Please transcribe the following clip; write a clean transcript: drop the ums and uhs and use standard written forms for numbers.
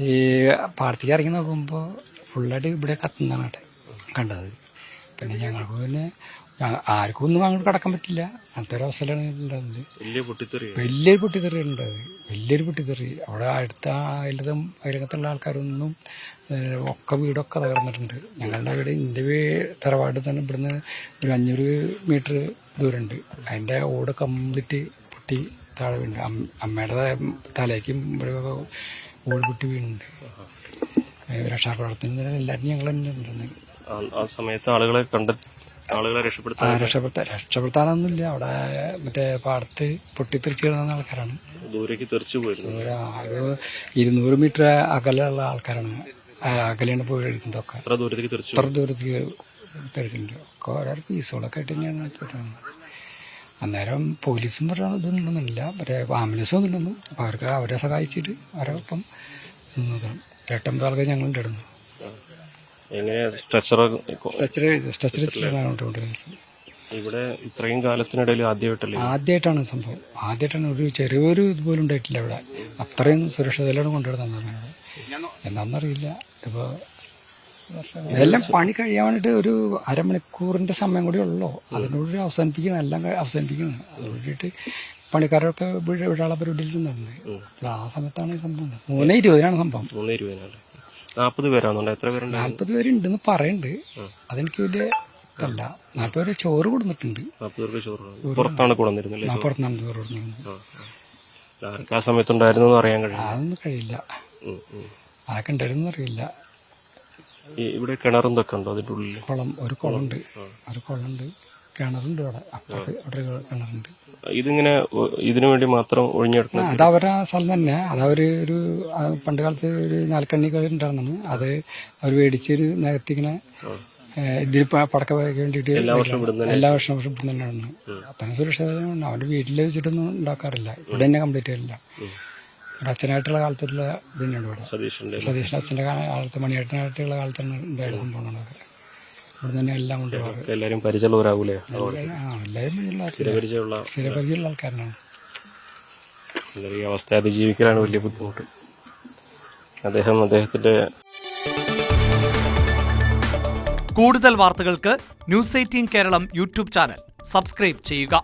ഈ പാടത്തേക്ക് ഇറങ്ങി നോക്കുമ്പോൾ ഫുള്ളായിട്ട് ഇവിടെ കത്തുന്നതാണ് കണ്ടത്. പിന്നെ ഞങ്ങൾക്ക് പിന്നെ ആർക്കും ഒന്നും അങ്ങോട്ട് കടക്കാൻ പറ്റില്ല. അങ്ങനത്തെ ഒരു അവസ്ഥയിലാണ് ഉണ്ടാകുന്നത്. വലിയൊരു പൊട്ടിത്തെറി ഉണ്ടായത്, വലിയൊരു പൊട്ടിത്തെറി. അവിടെ അടുത്ത അയലകത്തുള്ള ആൾക്കാരൊന്നും ഒക്കെ വീടൊക്കെ തകർന്നിട്ടുണ്ട്. ഞങ്ങളുടെ വീട് എൻ്റെ തറവാട് തന്നെ ഇവിടുന്ന് ഒരു 500 മീറ്റർ ദൂരമുണ്ട്. അതിൻ്റെ ഓട് കംപ്ലീറ്റ് പൊട്ടി താഴെ വീണുണ്ട്. അമ്മയുടെ തലയ്ക്കും ഇവിടെ ഓട് പൊട്ടി വീണുണ്ട്. രക്ഷാപ്രവർത്തനത്തിന് എല്ലാവരും ഞങ്ങൾ തന്നെ ഉണ്ടെന്ന്. ആ സമയത്ത് ആളുകളെ രക്ഷപ്പെടുത്താനൊന്നുമില്ല. അവിടെ മറ്റേ പാടത്ത് പൊട്ടിത്തെറിച്ച് കിടന്ന ആൾക്കാരാണ്. ദൂരേക്ക് തെറിച്ചു പോയിരുന്നു. 200 മീറ്റർ അകലെയുള്ള ആൾക്കാരാണ്. അകലെയാണ് പോയി എടുക്കുന്നതൊക്കെ. അത്ര ദൂരത്തേക്ക് തെറിച്ചിട്ടുണ്ട്. ഒക്കെ ഓരോ പീസുകളൊക്കെ ആയിട്ട് തന്നെയാണ് എടുത്തിട്ടാണ്. അന്നേരം പോലീസും പറഞ്ഞാൽ ഇതൊന്നുമില്ല, മറ്റേ ആംബുലൻസും ഒന്നുമില്ലെന്നു. അപ്പോൾ അവർക്ക് അവരെ സഹായിച്ചിട്ട് അവരൊപ്പം നിന്നതാണ്. 8-9 ആൾക്കാർ ഞങ്ങളുണ്ടായിരുന്നു. ഇവിടെ ഇത്രയും കാലത്തിനിടയിൽ ആദ്യമായിട്ടാണ് സംഭവം. ആദ്യമായിട്ടാണ്. ഒരു ചെറിയൊരു ഇതുപോലും ഉണ്ടായിട്ടില്ല ഇവിടെ. അത്രയും സുരക്ഷിതയിലാണ് കൊണ്ടുവരുന്നത്. എന്താണെന്നറിയില്ല. ഇപ്പോൾ എല്ലാം പണി കഴിയാൻ വേണ്ടിയിട്ട് ഒരു അരമണിക്കൂറിൻ്റെ സമയം കൂടി ഉള്ളൂ. അതിനോട് അവസാനിപ്പിക്കണം, എല്ലാം അവസാനിപ്പിക്കണം. അത് വേണ്ടിയിട്ട് പണിക്കാരൊക്കെ വിടാനുള്ള പരിപാടിയിൽ നടന്നത്. ആ സമയത്താണ് ഈ സംഭവം. 3:20 സംഭവം. 40 പേരാണോ? എത്ര പേരുണ്ട്? 40 പേരുണ്ടെന്ന് പറയുന്നുണ്ട്. അതെനിക്ക് വലിയ ഇതല്ല. 40 പേര് ചോറ് കൊടുത്തിട്ടുണ്ട്. 40 പേർക്ക് ചോറ് പുറത്താണ് കൊടുത്തിരുന്നില്ല? പുറത്താണ് ചോറ് കൊടുക്കുന്നത്. ആ സമയത്തുണ്ടായിരുന്നു അറിയാൻ കഴിയും? അതൊന്നും കഴിയില്ല. ആരൊക്കെ ഉണ്ടായിരുന്നു അറിയില്ല. ഇവിടെ കിണറും ഇതൊക്കെ ഉണ്ടോ അതിൻ്റെ ഉള്ളിൽ? ഒരു കുളമുണ്ട്. കിണറുണ്ട് അവിടെ. അവിടെ കിണറുണ്ട്. ഇതിങ്ങനെ ഇതിനു വേണ്ടി മാത്രം ഒഴിഞ്ഞെടുക്കണം? അതവരെ സ്ഥലം തന്നെ. അതവര് ഒരു പണ്ട് കാലത്ത് ഒരു നാൽക്കണ്ണികൾ ഉണ്ടായിരുന്നു. അത് അവർ മേടിച്ചൊരു നേരത്തിങ്ങനെ ഇതിൽ പടക്ക വേണ്ടിയിട്ട് എല്ലാ വർഷവും ഇവിടെ തന്നെയാണ്. അത്ര സുരക്ഷിതമാണ്. അവൻ്റെ വീട്ടിൽ വെച്ചിട്ടൊന്നും ഉണ്ടാക്കാറില്ല. ഇവിടെ തന്നെ കംപ്ലീറ്റ് ചെയ്യില്ല. ഇവിടെ അച്ഛനായിട്ടുള്ള കാലത്തുള്ള തന്നെയാണ് ഇവിടെ. സതീഷിൻ്റെ അച്ഛൻ്റെ കാലത്ത്, മണിയേട്ടനായിട്ടുള്ള കാലത്താണ് ഉണ്ടായിരുന്ന സംഭവമാണ്. ഇവിടെ തന്നെ എല്ലാം കൊണ്ടുപോകാറ്. എല്ലാവരും പരിചയമുള്ളവരാകൂലേ? എല്ലാവരും സ്ഥിരപരിചയമുള്ള ആൾക്കാരാണ്. ഈ അവസ്ഥ അതിജീവിക്കലാണ് വലിയ ബുദ്ധിമുട്ട്. അദ്ദേഹത്തിന്റെ കൂടുതൽ വാർത്തകൾക്ക് News 18 Keralam YouTube channel subscribe ചെയ്യുക.